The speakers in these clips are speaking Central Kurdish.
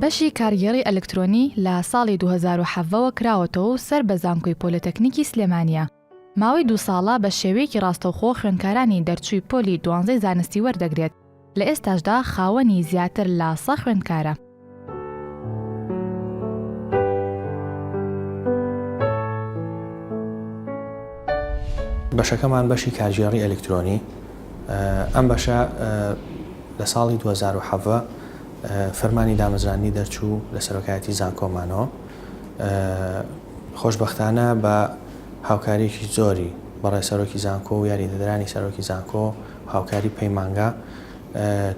بەشی کارگێڕی ئەلکترۆنی لە ساڵی 2007ەوە کراوەتەوە و سەر بە زانکۆی پۆلیتەکنیکی سلێمانیە. ماوەی 2 ساڵە بە شێوەیەکی ڕاستەوخۆ خوێندکارانی دەرچووی پۆلی 12 زانستی وەردەگرێت. لە ئێستاشدا خاوەنی زیاتر لە 100 خوێندکارە. بەشەکەمان بەشی کارگێڕی ئەلکترۆنی ئەم بەشە لە ساڵی 2007 فەرمانی دامەزرانی دەرچوو لە سەرۆکایەتی زانکۆمانەوە. خۆشبەختانە بە هاوکاریەکی زۆری بەڕێ سەرۆکی زانکۆ و یاریدەدرانی سەرۆکی زانکۆ هاوکاری پەیمانگا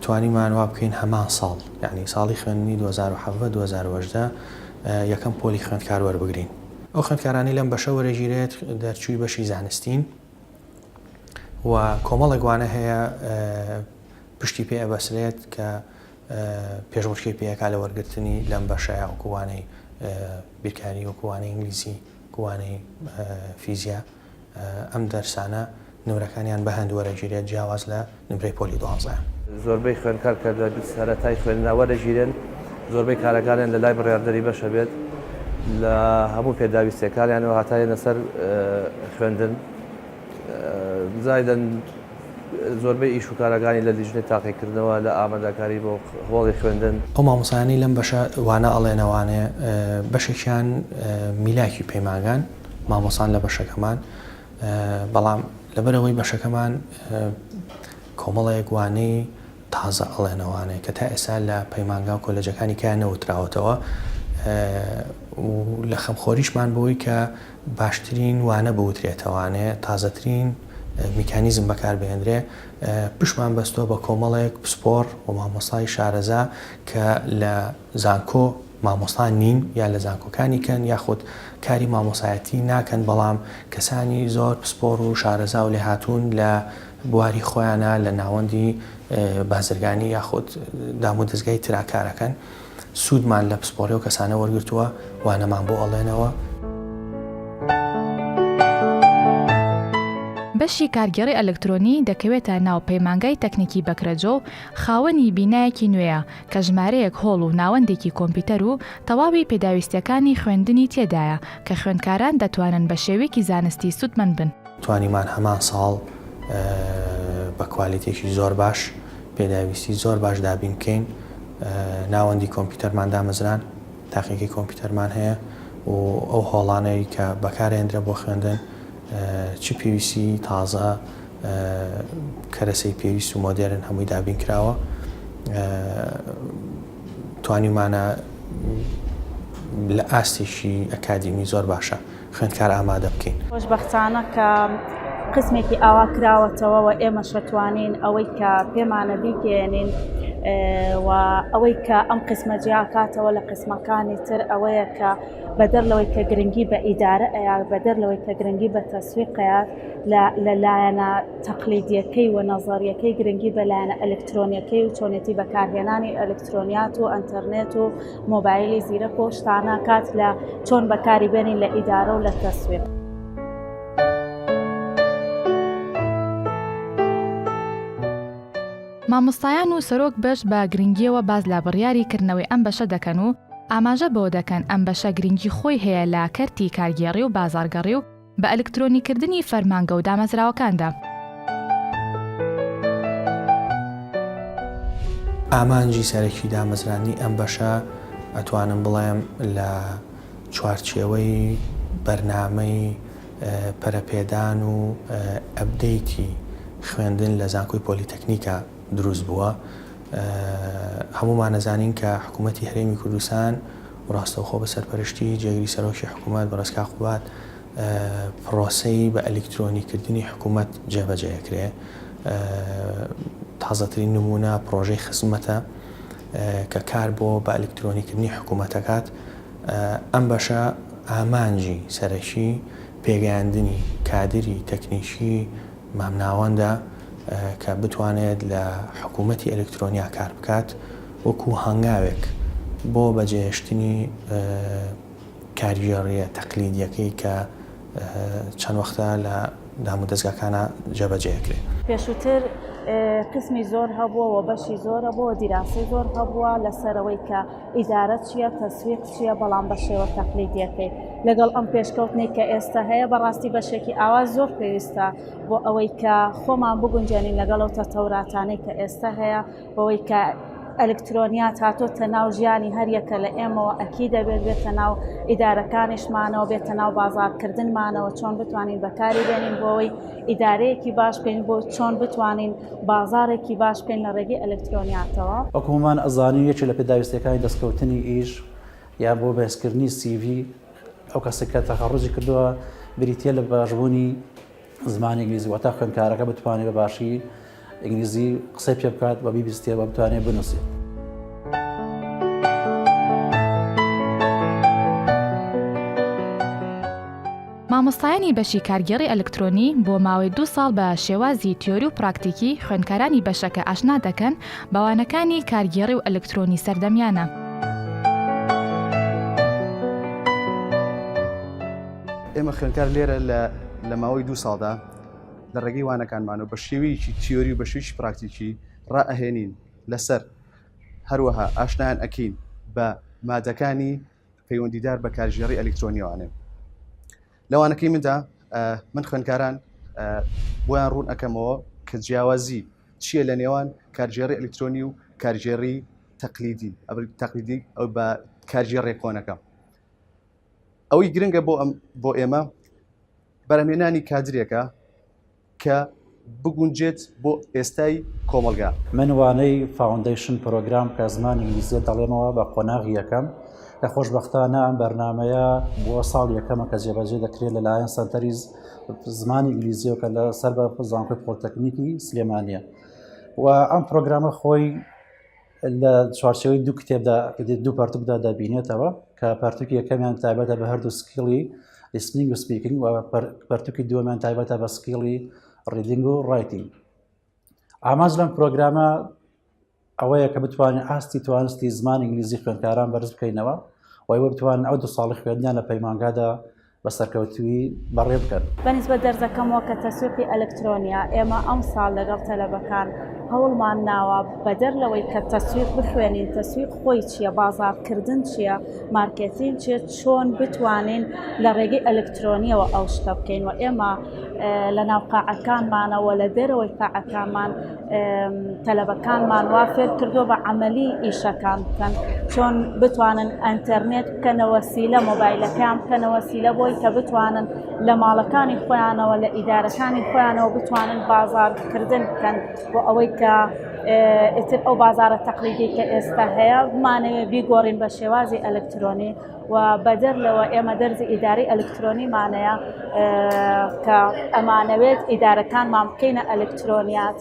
توانیمان وا بکەین هەمان ساڵ، یعنی ساڵی خوێندنی 2007-2018 یەکەم پۆلی خوێندکار وەربگرین. ئەو خوێندکارانی لەم بەشە وەرەگیرێت دەرچووی بەشی زانستین و کۆمەڵێک وانە هەیە پشتی پێ ئەبەسرێت کە پێشبڕکێ پێیەکا لە وەرگرتنی لەم بەشەیە وەکوانەی بیرکاری وەکوانەی ئینگلیزی کوانەی فیزیا ئەم دەرسانە نمرەکانیان بە هەند وەرەگیرێت جیاواز لە نمرەی پۆلی 12. زۆربەی خوێندکار کە لە سەرەتای خوێندنا وەرەگیرن زۆربەی کارەکانیان لە لای بڕیاردەری بەشە بێت لە هەموو پێداویستەکانیانەوە هاتایە سەر خوێندن زایدەن زۆربەی ئیش و کارەکانی لە لیژنەی تاقیکردنەوە لە ئامادەکاری بۆ هۆڵی خوێندن. ئەو مامۆسایانی لەم بەشە وانە ئەڵێنەوانێ بەشێکیان میلاکی پەیمانگان مامۆسان لە بەشەکەمان، بەڵام لەبەرەوەی بەشەکەمان کۆمەڵەیەک وانەی تازە ئەڵێنەوانێ کە تا ئێستا لە پەیمانگا و کۆلێجەکانی کیان نەوتراوەتەوە و لە خەمخۆریشمان بۆی کە باشترین وانە بوترێتەوانێ تازەترین میکانیزم بەکاربهێنرێ پشمان بەستۆ بە کۆمەڵێک پسپۆر و مامۆستای شارەزا کە لە زانکۆ مامۆستا نین یا لە زانکۆکانی کەن یاخود کاری مامۆسایەتی ناکەن، بەڵام کەسانی زۆر پسپۆر و شارەزا و لێ هاتوون لە بواری خۆیانە لە ناوەندی بازرگانی یاخود دام و دەستگای تراکارەکەن سوودمان لە پسپۆری و کەسانە وەرگرتووە وانەمان بۆ ئەڵێنەوە. بەشی کارگێڕی ئەلکترۆنی دەکەوێتە ناو پەیمانگای تەکنیکی بەکرەجۆ و خاوەنی بینایەکی نوێیە کە ژمارەیەک هۆڵ و ناوەندێکی کۆمپیوتەر و تەواوی پێداویستەکانی خوێندنی تێدایە کە خوێندکاران دەتوانن بە شێوەیەکی زانستی سوودمەند بن. توانیمان هەمان ساڵ بە کوالیتێکی زۆر باش پێداویستی زۆر باش دابین بکەین. ناوەندی کۆمپیوتەرمان دامەزران، تاقیەکەی کۆمپیوتەرمان هەیە و ئەو هۆڵانەی کە بەکارهێنرێ بۆ خوێندن چی پێویستی تازە کەرەسەی پێویست و مۆدێرن هەمووی دابین کراوە. توانیمانە لە ئاستێکی ئەکادیمی زۆر باشە خوێندکار ئامادە بکەین. خۆشبەختانە کە قسمێکی ئاوا کراوەتەوە و ئێمەش توانین ئەوەی کە پێمانە بیگەێنین و ئەوەی کە ئەم قسمە جیاکاتەوە لە قسمەکانی تر ئەوەیە کە بەدەر لەوەی کە گرنگی بە ئیدارە ئەیە بەدەر لەوەی کە گرنگی بە تەسویقەیە لە لایەنە تەقلیدیەکەی و نەزەریەکەی گرنگی بە لایەنە ئەلکترۆنیەکەی و چۆنێتی بەکارهێنانی ئەلکترۆنیات و ئەنتەرنێت و مۆبایلی زیرەک و شتانە کات لە چۆن بەکاری بێنین لە ئیدارە و لە تەسویق. مامۆستایان و سەرۆک بەش بە گرنگیەوە باز لە بڕیاریکردنەوەی ئەم بەشە دەکەن و ئاماژە بۆ دەکەن ئەم بەشە گرنگی خۆی هەیە لە کەرتی کارگێڕی و بازارگەڕی و بە ئەلکترۆنیکردنی فەرمانگە و دامەزراوەکاندا. ئامانجی سەرەکی دامەزرانی ئەم بەشە ئەتوانم بڵێم لە چوارچێوەی بەرنامەی پەرەپێدان و ئەپدەیتی خوێندن لە زانکۆی پۆلیتەکنیکە دروست بووە. هەمومان نەزانین کە حکوومەتی هەرێمی کوردستان ڕاستەوخۆ بە سەرپەرشتی جێگیری سەرۆکی حکوومەت بەڕێزکا قوبات پرۆسەی بە ئەلکترۆنیکردنی حکوومەت جێبەجێکرێ. تازەترین نمونە پرۆژەی خزمەتە کە کار بۆ بە ئەلکترۆنیکردنی حکوومەتەکات. ئەم بەشە ئامانجی سەرەکی پێگەیاندنی کادری تەکنیکی مامناوەندە کە بتوانێت لە حکوومەتی ئەلکترۆنیا کار بکات وەکو هەنگاوێک بۆ بەجێهێشتنی کاریگەڕیە تەقلیدیەکەی کە چەند وەختە لە دام و دەستگاکانە جێبەجێکرێت. پێشووتر قسمی زۆر هەبووە و بەشی زۆرە بۆ دیراسی زۆر هەبووە لەسەرەوەی کە ئیدارە چییە تەسویق چییە بەڵام بە شێوە تەقلیدیەکەی لەگەڵ ئەم پێشکەوتنی کە ئێستا هەیە بەڕاستی بەشێکی ئاواز زۆر پێویستە بۆ ئەوەی کە خۆمان بگونجێنین لەگەڵ ئەو تەتەوراتانەی کە ئێستا هەیە بەوەی کە ئەلکترۆنیات هاتۆتە ناو ژیانی هەریەکە لە ئێمەوە ئەکی دەبێت بێتە ناو ئیدارەکانیشمانەوە بێتە ناو بازارکردنمانەوە چۆن بتوانین بەکاری بێنین بۆەوەی ئیدارەیەکی باش بین بۆ چۆن بتوانین بازارێکی باش بین لە ڕێگەی ئەلکترۆنیاتەوە وەکومان ئەزانین یەکێک لە پێداویستەکانی دەستکەوتنی ئیش یا بۆ بەهێزکردنی CV ئەو کەسێک کە تەخەڕوجی کردووە بریتە لە باشبوونی زمانی ئینگلیزی واتە خوێندکارەکە بتوانێت بە باشی ئینگلیزی قسەی پێ بکات بە بیبیستێ بە بتوانێت بنووسێت. مامۆستایانی بەشی کارگێڕی ئەلکترۆنی بۆ ماوەی 2 ساڵ بە شێوازی تیۆری و پراکتیکی خوێندکارانی بەشەکە ئاشنا دەکەن بەوانەکانی کارگێڕی و ئەلکترۆنی سەردەمیانە. ئێمە خوێندکار لێرە لە ماوەی 2 ساڵدا لە ڕێگەی وانەکانمانەوە بە شێوەیەکی تیۆری و بە شێوەیەکی پراکتیکی ڕائەهێنین لەسەر هەروەها ئاشنایان ئەکەین بە مادەکانی پەیوەندیدار بە کارژێڕی ئەلکترۆنیەوانێ. لەوانەکەی مندا من خوێندکاران بۆیان ڕوون ئەەکەمەوە کە جیاوازی چییە لە نێوان کارژێڕی ئەلکترۆنی و کارژێڕی تەقلیدی ئەو بە کارژێڕی کۆنەکە. ئەوەی گرنگە بۆ ئێمە بەرهەمهێنانی کادرێکە کە بگونجێت بۆ ئێستای کۆمەلگا. منوانەی فاوندیشن پرۆگرام کە زمانی ئینگلیزی دەڵێمەوە بە قۆناغی یەکەم کە خۆشبەختانە ئەم بەرنامەیە بۆ ساڵ یەکەمە کە جێبەجێ دەکرێت لەلایەن سەنتەری زمانی ئینگلیزیەوە کە لە سەر بە زانکۆی پۆلیتەکنیکی سلێمانیە و ئەم پرۆگرامە خۆی لە چوارچێوەی 2 کتێبدا 2 پەرتوکدا دەبینێتەوە کە پەرتوکی یەکەمیان تایبەتە بە هەردوو سکیڵی لیسنینگ و سپیکینگ و پەرتوکی دووەمیان تایبەتە بە سکیڵی ڕیدینگ و ڕایتینگ. ئاماژ لەم پرۆگرامە ئەوەیە کە بتوانین ئاستی توانستی زمانی ئینگلیزی خوێندکاران بەرز بکەینەوە و ئەوە بتوانین ئەو 2 ساڵی خوێندنیان لە پەیمانگادا بە سەرکەوتوی بەڕێ بکەن. بەنسبەت دەرزەکەمەوە کە تەسویقی ئەلکترۆنیا ئێمە ئەم ساڵ لەگەڵ تەلەبەکان هەوڵمان ناوە بەدەر لەوەی کە تەسویق بخوێنین تەسویق خۆی چییە بازارکردن چییە مارکێتین چیە چۆن بتوانین لە ڕێگەی ئەلکترۆنیەوە ئەو شتە بکەین و ئێمە لە ناو قاعەکانمانەوە لە دەرەوەی قاعەکانمان تەلەبەکانمان وا فێر کردووە بە عەمەلی ئیشەکان بکەن چۆن بتوانن ئەنتەرنێت بکەنە وەسیلە مۆبایلەکان بکەنە وەسیلە بۆی کە بتوانن لە ماڵەکانی خۆیانەوە لە ئیدارەکانی خۆیانەوە بتوانن بازارکردن بکەن بۆ ئەوەی کە ئیتر ئەو بازارە تەقلیدی کە ئێستا هەیە بمانەوێت بیگۆڕین بە شێوازی ئەلکترۆنی و بەدەر لەوە ئێمە دەرزی ئیداری ئەلکترۆنیمانەیە کە ئەمانەوێت ئیدارەکانمان بکەینە ئەلکترۆنیات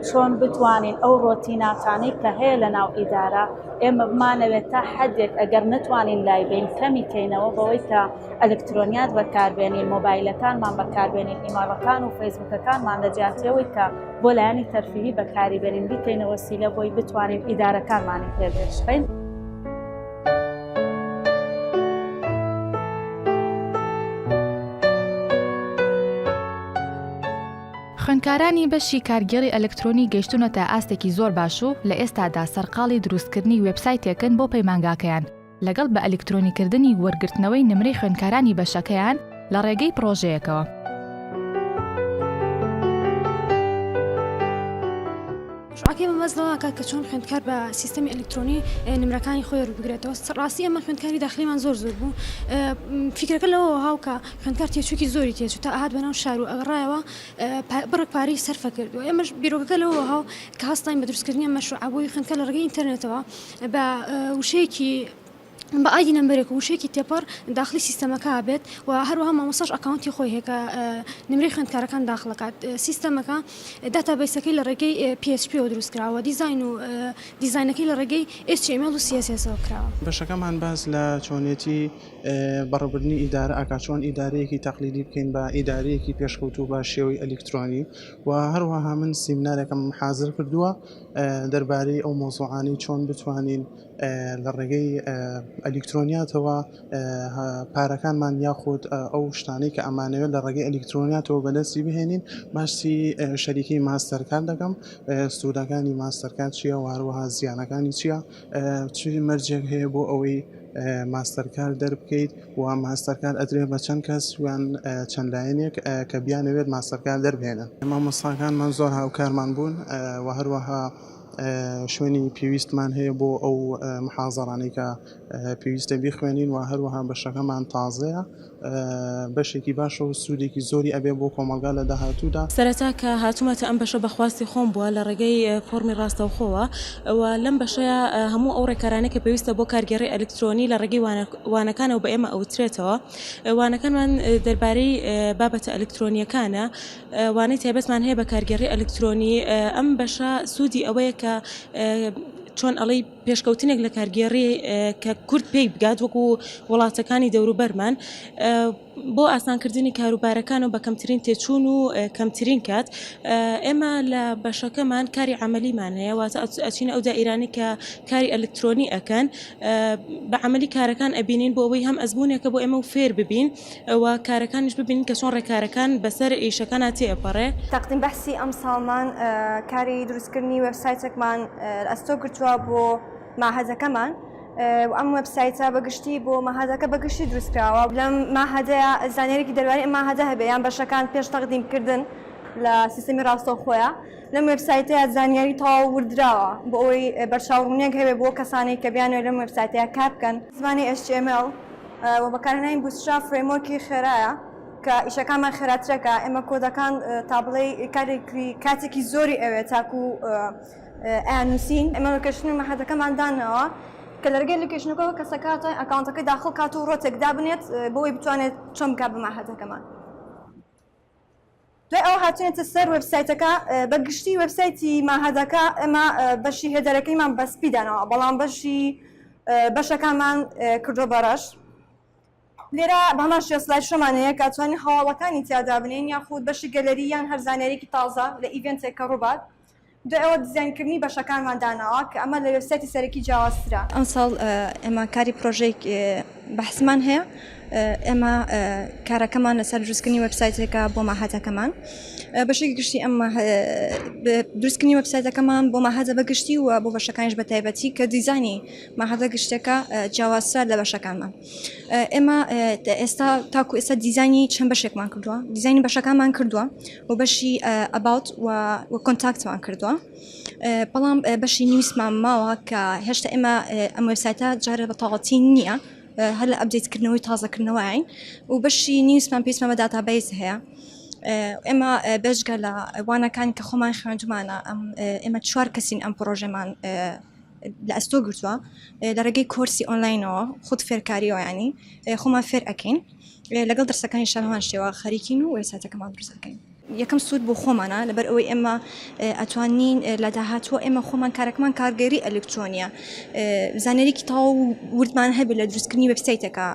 چۆن بتوانین ئەو ڕۆتیناتانەی کە هەیە لە ناو ئیدارە ئێمە بمانەوێت تا حدێک ئەگەر نتوانین لای بین کەمی کەینەوە بەوەی کە ئەلکترۆنیات بەکاربێنین مۆبایلەکانمان بەکاربێنین ئیماڵەکان و فەیسبوکەکانمان لە جیاتیەوەی کە بۆ لایەنی تەرفیهی بەکاری بێنین بیکەینە وەسیلە بۆی بتوانین ئیدارەکانمانی پێبێشخین. خوێندکارانی بەشی کارگێڕی ئەلکترۆنی گەیشتونەتە ئاستێکی زۆر باش و لە ئێستادا سەرقاڵی دروستکردنی وێبسایتێکن بۆ پەیمانگاکەیان لەگەڵ بە ئەلکترۆنیکردنی وەرگرتنەوەی نمرەی خوێندکارانی بەشەکەیان لە ڕێگەی پرۆژەیەکەوە. شعاکێ بەمەزلەوەکە کە چۆن خوێندکار بە سیستەمی ئەلکترۆنی نمرەکانی خۆی ڕووبگرێتەوە. ڕاستی ئەمە خوێندکاری داخلیمان زۆر بوو. فکرەکە لەوە هاوکە خوێندکار تێچووکی زۆری تێچوو تا ئاهات بەناو شار و ئەگەڕایەوە بڕێک پارەی سەرفە کردووە. ئێمەش بیرۆکەکە لەوە هاو کە هەستاین بە دروستکردنی مەشروع بۆی خوێندکار لە ڕێگەی ئینتەرنێتەوە بە وشەیەکی بە ئایدی نمبرێک و وشەیەکی تێپەڕ داخلی سیستەمەکە بێت و هەروەها مامۆستاش ئەکاونتی خۆی هەیە کە نمرەی خوێندکارەکان داخڵەکات. سیستەمەکە داتابیسەکەی لە ڕێگەی PHP دروستکراوە دیزاین و دیزاینەکەی لە ڕێگەی HTML و CSS کراوە. بەشەکەمان باس لە چۆنێتی بەڕێوەبردنی ئیدارە ئاکا چۆن ئیدارەیەکی تەقلیدی بکەین بە ئیدارەیەکی پێشکەوتوو بە شێوەی ئەلکترۆنی و هەروەها من سیمینارێکم حازر کردووە دەربارەی ئەو مۆزوعانی چۆن بتوانین لە ڕێگەی ئەلکترۆنیاتەوە پارەکانمان یاخود ئەو شتانەی کە ئەمانەوێت لە ڕێگەی ئەلکترۆنیاتەوە بەدەستی بهێنین باسی شەریکی ماستەرکارد دەکەم سوودەکانی ماستەرکارد چییە و هەروەها زیانەکانی چییە چی مەرجێک هەیە بۆ ئەوەی ماستەرکار دەربکەیت و ماستەرکار ئەدرێ بە چەند کەس ویان چەند لایەنێک کە بیانەوێت ماستەرکار دەربێنن مامۆستاکانمان زۆر هاوکارمان بوون و هەروەها شوێنی پێویستمان هەیە بۆ ئەو محازەڕانەی کە پێویستە بیخوێنین و هەروەها بەشەکەمان تازەیە بەشێکی باشە و سوودێکی زۆری ئەبێ بۆ کۆمەلگا لە داهاتوودا. سەرەتا کە هاتوومەتە ئەم بەشە بەخواستی خۆم بووە لە ڕێگەی فۆرمی ڕاستەوخۆوە و لەم بەشەیە هەموو ئەو ڕێکارانە کە پێویستە بۆ کارگەڕی ئەلکترۆنی لە ڕێگەی وانەکانەوە بە ئێمە ئەوترێتەوە. وانەکانمان دەربارەی بابەتە ئەلکترۆنیەکانە وانەی تایبەتمان هەیە بە کارگەڕی ئەلکترۆنی. ئەم بەشە سوودی ئەوەیە کە چۆن ئەڵەی پێشکەوتنێک لە کارگێڕی کە کورت پێی بگات وەکو وڵاتەکانی دەوروبەرمان بۆ ئاسانکردنی کاروبارەکان و بە کەمترین تێچوون و کەمترین کات. ئێمە لە بەشەکەمان کاری عملیمان هەیە واتە ئەچینە ئەو دائیرانی کە کاری ئەلکترۆنی ئەکەن بە عملی کارەکان ئەبینین بۆ ئەوەی هەم ئەزمونێکە بۆ ئێمە و فێر ببین و کارەکانیش ببینین کە چۆن ڕێکارەکان بەسەر ئیشەکانە تێپەڕێ. تەقدیم بەحسی ئەم ساڵمان کاری دروستکردنی وێبسایتێکمان ئەستۆ گرتووە بۆ ماهەدەکەمان و ئەم وێبسایتە بەگشتی بۆ ماهەدەکە بەگشتی دروستکراوە. لەم ماهەدەیە زانیاریی دەرواری ئەم ماهەدە هەبێ یان بەشەکان پێش تەقدیمکردن لە سیستەمی ڕاستەوخۆیە. لەم وێبسایتەیە زانیاری تەواو وردراوە بۆ ئەوەی بەرچاوڕوونیەک هەبێ بۆ کەسانێک کە بیانوێت لەم وێبسایتەیە کار بکەن. زمانی HTML و بەکارهێنانی بوتستراب فڕێموەرکی خێرایە کە ئیشەکانمان خێراترەکە. ئێمە کۆدەکان تا بڵێ کاتێکی زۆری ئەوێ تاکو ئەنووسین. ئێمە لۆکیشنی ماهەدەکەمان دانەوە کە لە ڕێگەی لۆکیشنەکەەوە کەسەکاتە ئەکاونتەکەی داخڵ کات و ڕۆتێک دابنێت بۆی بتوانێت چۆن بکات بە ماهەدەکەمان. دوای ئەو هاتوێتە سەر وێبسایتەکە بەگشتی وێبسایتی ماهەدەکە ئێمە بەشی هێدەرەکەیمان بەسپی دانەوە بەڵام بەشەکانمان کردۆ بەڕەش. لێرە بەماشی سلای شەمانەیە کە توانین هەواڵەکانی تیادا بنین یاخود بەشی گەلەری یان هەر زانیاریکی تازە لە ئیڤێنتێک کە ڕووبات. دوای ئەوە دیزاینکردنی بەشەکانمان داناوە کە ئەمە لە وێبسایتی سەرەکی جیاوازترە. ئەم ساڵ ئێمە کاری پرۆژەیەک بەحسمان هەیە. ئێمە کارەکەمان لەسەر دروستکردنی وێبسایتێکە بۆ ماهەتەکەمان. بەشێکی گشتی ئەم دروستکردنی وێبسایتەکەمان بۆ ماهەدە بەگشتی و بۆ بەشەکانیش بە تایبەتی کە دیزانی ماهەدە گشتەکە جیاوازتر لە بەشەکانمان. ئێمە ئێستا تاکو ئێستا دیزانی چەند بەشێکمان کردووە. دیزانی بەشەکانمان کردووە و بەشی ئەباوت و کۆنتاکتمان کردووە. بەڵام بەشی نیوسمان ماوە کە هێشتا ئێمە ئەم وێبسایتە جارە بە تەواوەتی نییە هەر لە ئەپدەیتکردنەوەی تازەکردنەوەین و بەشی نیوسمان پێویستمە بە داتابیس هەیە. ئێمە بەشگە لە وانەکانی کە خۆمان خوێندمانە ئێمە 4 کەسین ئەم پرۆژەمان لە ئەستۆ گرتووە لە ڕێگەی کۆرسی ئۆنلاینەوە خود فێرکاریەوە ینی خۆمان فێر ئەکەین لەگەڵ دەرسەکانی شەمان شێوە خەریکین و وێبسایتەکەمان دروست ئەکەین. یەکەم سوود بۆ خۆمانە لەبەر ئەوەی ئێمە ئەتوانین لە داهاتوە ئێمە خۆمان کارەکەمان کارگەری ئەلکترۆنیە زانیاریکی تەواو وردمان هەبێت لە دروستکردنی وێبسایتەکە.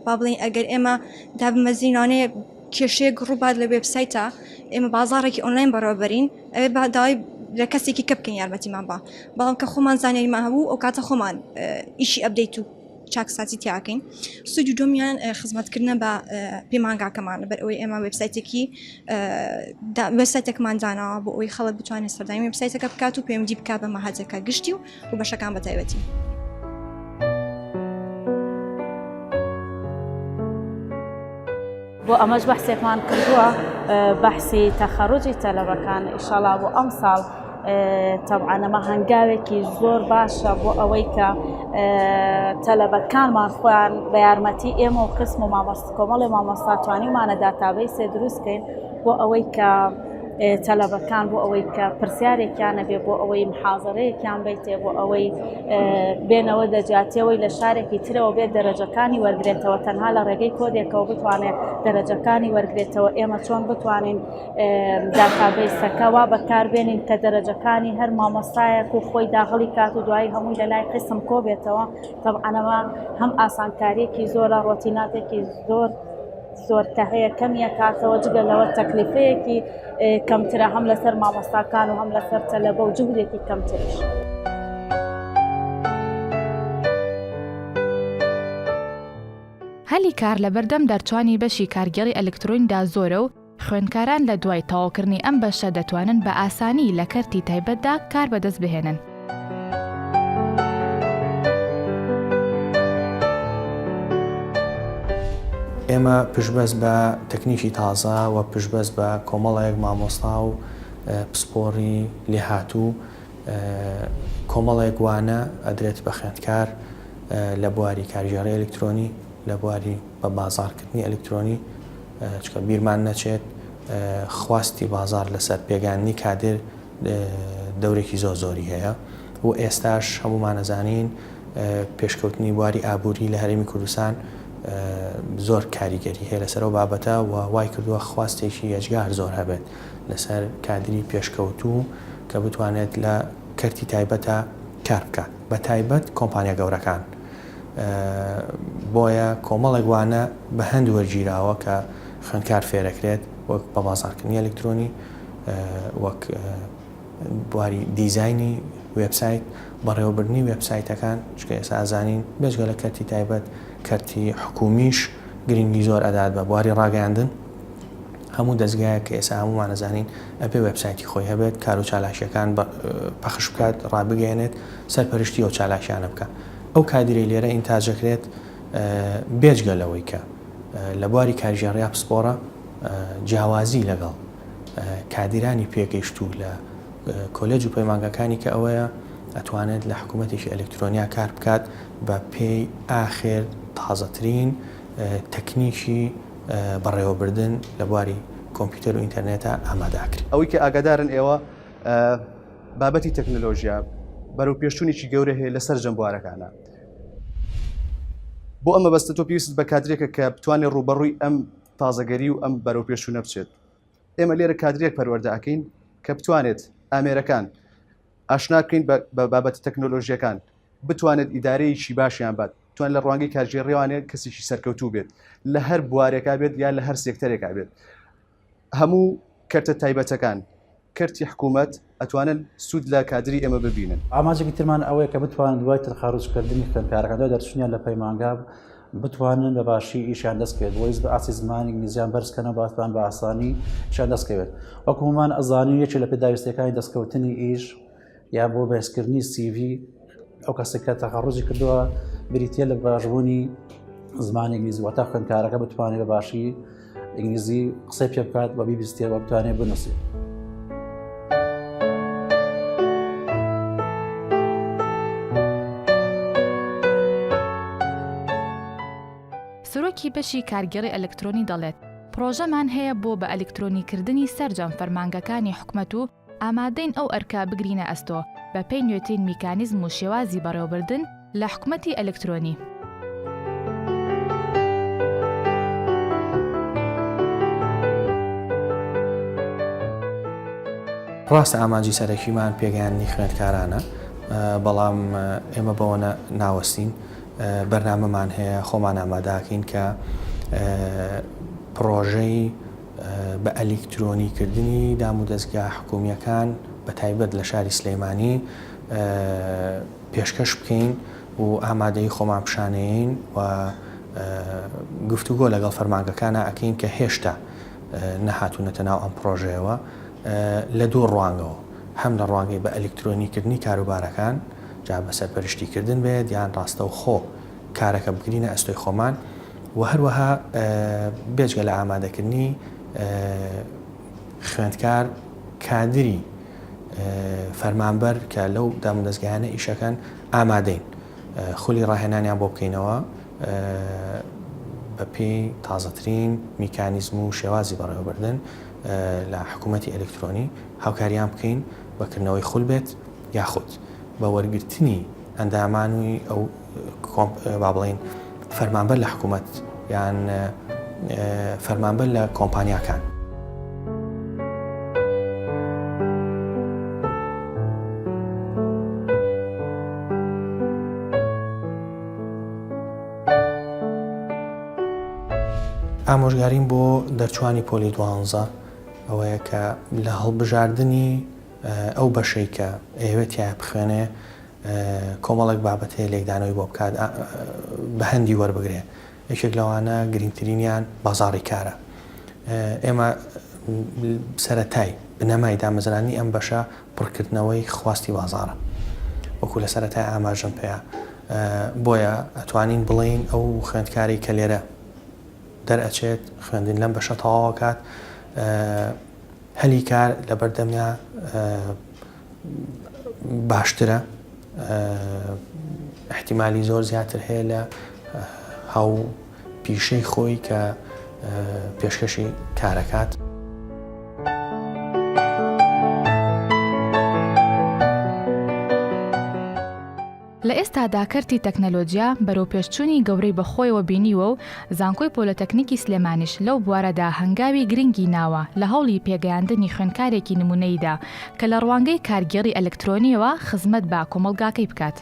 با بڵێن ئەگەر ئێمە دابمەزینانەیە کێشەیەک ڕووبات لە وێبسایتە ئێمە بازاڕێکی ئۆنلاین بەڕێوەبەرین ئەوێ داوای لە کەسێکی کە بکەین یارمەتیمان بەڵام کە خۆمان زانیاریمان هەبوو ئەو کاتە خۆمان ئیشی ئەپدەیت و چاکساتی تیاکەین. سوودی دومیان خزمەتکردنە بە پەیمانگاکەمان لەبەر ئەوەی ئێمە وێبسایتێکمان داناوە بۆ ئەوەی خەڵک بتوانێت سەردانی وێبسایتەکە بکات و پەیوەندی بکات بە ماهەتەکە گشتی و بەشەکان بە تایبەتی. بۆ ئەمەش بەحسێکمان کردووە بەحسی تەخەڕوجی تەلەبەکان ئینشاڵڵا بۆ ئەم ساڵ طبعاً ئەمە هەنگاوێکی زۆر باشە بۆ ئەوەی کە تەلەبەکانمان خۆیان بە یارمەتی ئێمە و قسم و کۆمەڵی مامۆستا توانیمانە داتابەیسێ دروستکەین بۆ ئەوەی کە تەلەبەکان بۆ ئەوەی کە پرسیارێکیانە بێ بۆ ئەوەی محازەرەیەکیان بیتێ بۆ ئەوەی بێنەوە دەجاتێەوەی لە شارێکی ترەوە بێت دەرەجەکانی وەرگێتەوە تەنها لە ڕێگەی کۆدێکەوە بتوانێت دەرەجەکانی وەرگێتەوە. ئێمە چۆن بتوانین داتابەیسەکە وا بەکاربێنین کە دەرەجەکانی هەر مامۆستایەک و خۆی داخڵی کات و دوایی هەمووی لە لای قسم کۆ بێتەوە. طبعاً هەم ئاسانکاریەکی زۆرە ڕۆتیناتێکی زۆر کە هەیە کەمیە کاتەوە جگە لەوە تەکلیفەیەکی کەمترە هەم لەسەر مامۆستاکان و هەم لەسەر تەلەبە و جوهدێکی کەمترش. هەلی کار لە بەردەم دەرچوانی بەشی کارگەڕی ئەلکترۆنیدا زۆرە و خوێندکاران لە دوای تەواوکردنی ئەم بەشە دەتوانن بە ئاسانی لە کەرتی تایبەتدا کار بەدەست بهێنن. ئێمە پشتبەست بە تەکنیکی تازە و پشتبەست بە کۆمەڵێک مامۆستا و پسپۆڕی لێهاتوو کۆمەڵێک وانە ئەدرێت بە خوێندکار لە بواری کارژێڕی ئەلکترۆنی لە بواری بە بازارکردنی ئەلکترۆنی چکە بیرمان نەچێت خواستی بازار لەسەر پێگاننی کادر دەورێکی زۆری هەیە و ئێستاش هەمومانەزانین پێشکەوتنی بواری ئابووری لە هەرێمی کوردستان زۆر کاریگەری هەیە لەسەرەوە بابەتە و وای کردووە خواستێکی ئەجگار زۆر هەبێت لەسەر کادری پێشکەوتوو کە بتوانێت لە کەرتی تایبەتە کار بکات بە تایبەت کۆمپانیا گەورەکان بۆیە کۆمەڵێک وانە بە هەند وەرگیراوە کە خوێندکار فێرەکرێت وەک بە بازارکردنی ئەلکترۆنی وەک بواری دیزایانی وێبسایت بەڕێوەبردننی وێبسایتەکان چکە ئێستا ئازانین بێژگە لە کەرتی تایبەت کەرتی حکومیش گرنگی زۆر ئەدات بە بواری ڕاگەاندن هەموو دەستگایە کە ئێستا هەمومانە زانین ئەپێ وێبسایتی خۆی هەبێت کار و چالاشیەکان پەخش بکات ڕابگەێنێت سەرپەرشتی ئەو چالاشیانە بکە ئەو کادری لێرە ئینتاجەکرێت بێجگە لەوەی کە لە بواری کارژێڕیا پسپۆڕە جیاوازی لەگەڵ کادیرانی پێگەیشت و لە کۆلێج و پەیمانگەکانی کە ئەوەیە ئەتوانێت لە حکوومەتێکی ئەلکترۆنیا کار بکات بە پێی ئاخر تازەترین تەکنیکی بەڕێوەبردن لە بواری کۆمپیوتەر و ئینتەرنێتە ئامادەکرد. ئەوەی کە ئاگادارن ئێوە بابەتی تەکنۆلۆژیا بەرەو پێشچوونێکی گەورە هەیە لەسەر جەمبوارەکانە. بۆ ئەمە بەستە تۆ پێویست بە کادرێکە کە بتوانێت ڕوبەڕووی ئەم تازەگەری و ئەم بەرەو پێشچوونە بچێت. ئێمە لێرە کادرێک پەروەردە ئەکەین کە بتوانێت ئامێرەکان ئاشنا بکەین بە بابەتی تەکنۆلۆژیەکان بتوانێت ئیدارەیەکی باشیان بات توان لە ڕوانگەی کارژێڕێوانێت کەسێکی سەرکەوتوو بێت لە هەر بوارێکا بێت یان لە هەر سێکتەرێکا بێت. هەموو کەرتە تایبەتەکان کەرتی حکوومەت ئەتوانن سوود لە کادری ئێمە ببینن. ئاماژێکی ترمان ئەوەیە کە بتوانن دوای تەخاروجکردنی خوێندکارەکان دوای دەرچوونیان لە پەیمانگا بتوانن بە باشی ئیشیان دەستکەوێت وەیز بە ئاسی زمانی ئینگلیزیان بەرزکەنەوە باتوان بە ئاسانی ئیشیان دەستکەوێت. وەکومان ئەزانین یەکێک لە پێداویستەکانی دەستکەوتنی ئیش یا بۆ بەهێزکردنی CV ئەو کەسێک کە تەخەڕوجی کردووە بریتە لە باشبوونی زمانی ئینگلیزی واتە خوێندکارەکە بتوانێت بە باشی ئینگلیزی قسەی پێ بکات بە بیبیستێ بە بتوانێت بنووسێت. سروکی بەشی کارگەڕی ئەلکترۆنی دەڵێت پرۆژەمان هەیە بۆ بە ئەلکترۆنیکردنی سەرجەم فەرمانگەکانی حکومەت و ئامادەین ئەو ئەرکا بگرینە ئەستۆ بە پێی نوێترین میکانیزم و شێوازی بەڕێوەبردن لە حکومەتی ئەلکترۆنی. ڕاستە ئاماجی سەرەکیمان پێگەیاندنی خوێندکارانە بەڵام ئێمە بەوە ناوەستین بەرنامەمان هەیە خۆمان ئاماداکەین کە پرۆژەی بە ئەلکترۆنیکردنی دام و دەستگا حکومیەکان بە تایبەت لە شاری سلەیمانی پێشکەش بکەین و ئامادەی خۆمان پیشانەیەین و گفتوگۆ لەگەڵ فەرمانگەکانە ئەکەین کە هێشتا نەهاتوونەتە ناو ئەم پرۆژەیەوە لە دوو ڕوانگەوە هەم لە ڕوانگەی بە ئەلکترۆنیکردنی کاروبارەکان جا بە سەرپەرشتیکردن بێت یان ڕاستە و خۆ کارەکە بگرینە ئەستۆی خۆمان و هەروەها بێجگە لە ئامادەکردنی خوێندکار کادری فەرمانبەر کە لەو دام و دەستگایانە ئیشەکان ئامادەین خولی ڕاهێنانیان بۆ بکەینەوە بە پێی تازەترین میکانیزم و شێوازی بەڕێوەبردن لە حکوومەتی ئەلکترۆنی هاوکاریان بکەین بەکردنەوەی خول بێت یاخود بە وەرگرتنی ئەندامانی ئەو با بڵێن فەرمانبەر لە حکوومەت یان فەرمانبەر لە کۆمپانیاکان. ئامۆژگاریم بۆ دەرچوانی پۆلی 12 ئەوەیە کە لە هەڵبژاردننی ئەو بەشەی کە ئێوێت یا بخوێنێ کۆمەڵێک بابەتەیە لێکدانەوەی بۆ بکات بە هەندی وەربگرێ یەکێک لەوانە گرنگترینیان بازاڕی کارە. ئێمە سەرەتای بنەمای دامەزرانی ئەم بەشە پڕکردنەوەی خواستی بازاڕە، وەکو لە سەرەتای ئاماژەم پێەیە. بۆیە ئەتوانین بڵین ئەو خوێندکاری کە لێرە دەرئەچێت خوێندن لەم بەشە تەواوەکات، هەلی کار لە بەردەمیا باشترە، احتیمالی زۆر زیاتر هەیە لە هاو پیشەی خۆی کە پێشکەشی کارەکات. لە ئێستادا کەرتی تەکنەلۆجیا بەرەو پێشچوونی گەورەی بەخۆیەوە بینیوە و زانکۆی پۆلۆتەکنیکی سلێمانیش لەو بوارەدا هەنگاوی گرنگی ناوە لە هەوڵی پێگەیاندنی خوێندکارێکی نمونەیدا کە لە ڕوانگەی کارگێڕی ئەلکترۆنیەوە خزمەت بە کۆمەڵگاکەی بکات.